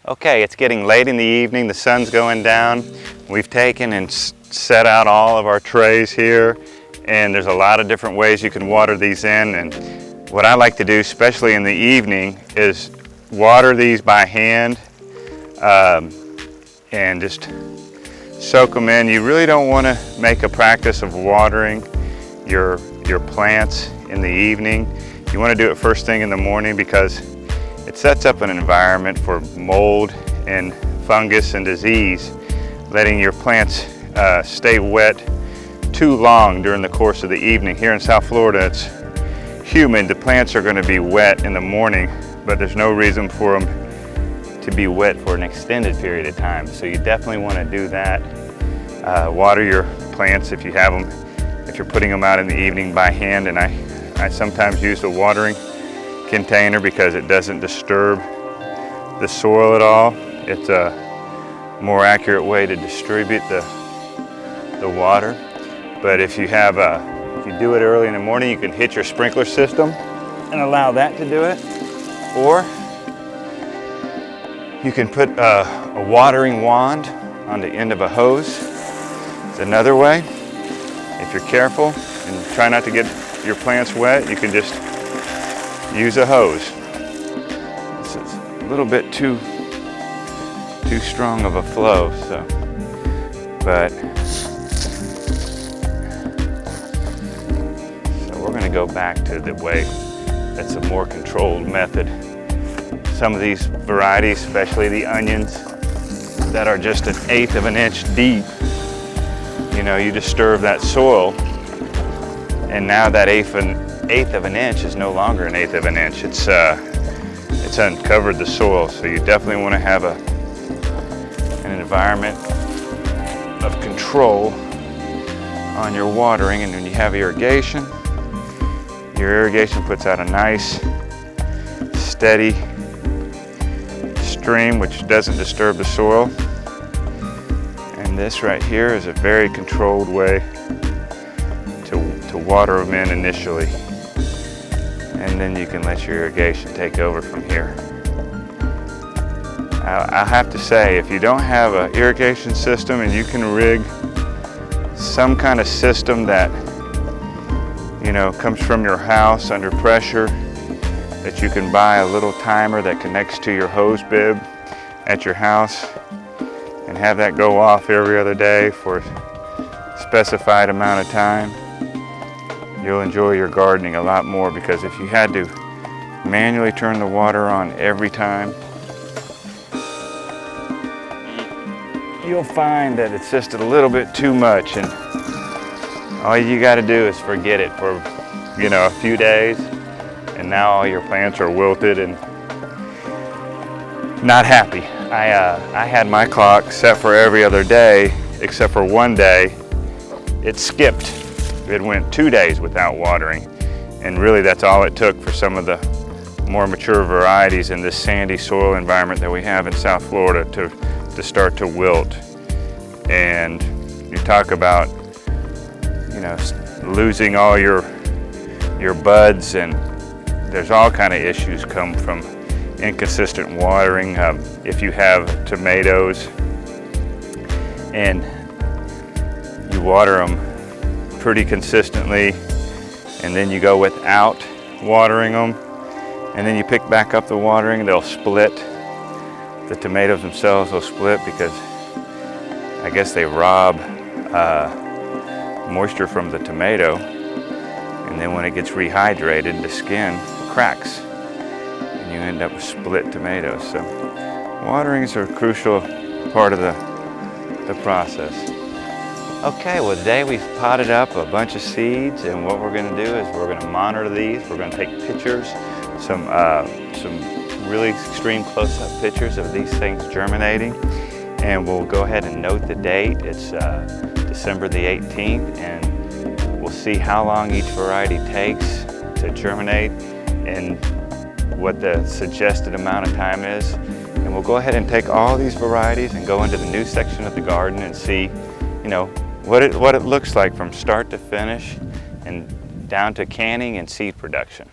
Okay, it's getting late in the evening, the sun's going down. We've taken and set out all of our trays here, and there's a lot of different ways you can water these in. And what I like to do, especially in the evening, is water these by hand and just soak them in. You really don't want to make a practice of watering your plants in the evening. You want to do it first thing in the morning because it sets up an environment for mold and fungus and disease, letting your plants stay wet too long during the course of the evening. Here in South Florida, it's humid. The plants are going to be wet in the morning, but there's no reason for them to be wet for an extended period of time. So you definitely want to do that. Water your plants if you have them, if you're putting them out in the evening by hand. And I sometimes use a watering container because it doesn't disturb the soil at all. It's a more accurate way to distribute the water. But if you do it early in the morning, you can hit your sprinkler system and allow that to do it. Or you can put a watering wand on the end of a hose. It's another way. If you're careful and try not to get your plants wet, you can just use a hose. This is a little bit too strong of a flow, but we're going to go back to the way that's a more controlled method. Some of these varieties, especially the onions that are just 1/8 of an inch deep, you disturb that soil, and now that 1/8 of an inch is no longer 1/8 of an inch. It's uncovered the soil, so you definitely want to have an environment of control on your watering. And when you have irrigation, your irrigation puts out a nice, steady stream which doesn't disturb the soil. And this right here is a very controlled way to water them in initially. And then you can let your irrigation take over from here. I have to say, if you don't have an irrigation system and you can rig some kind of system that comes from your house under pressure, that you can buy a little timer that connects to your hose bib at your house and have that go off every other day for a specified amount of time, you'll enjoy your gardening a lot more. Because if you had to manually turn the water on every time, you'll find that it's just a little bit too much, and all you got to do is forget it for a few days, and now all your plants are wilted and not happy. I had my clock set for every other day, except for one day it skipped. It went 2 days without watering, and really that's all it took for some of the more mature varieties in this sandy soil environment that we have in South Florida to start to wilt. And you talk about losing all your buds, and there's all kind of issues come from inconsistent watering. If you have tomatoes and you water them pretty consistently, and then you go without watering them, and then you pick back up the watering, they'll split. The tomatoes themselves will split because I guess they rob moisture from the tomato, and then when it gets rehydrated, the skin cracks and you end up with split tomatoes. So waterings are a crucial part of the process. Okay, well today we've potted up a bunch of seeds, and what we're going to do is we're going to monitor these. We're going to take pictures, some really extreme close-up pictures of these things germinating, and we'll go ahead and note the date. It's December the 18th, and we'll see how long each variety takes to germinate and what the suggested amount of time is. And we'll go ahead and take all these varieties and go into the new section of the garden and see what it looks like from start to finish and down to canning and seed production.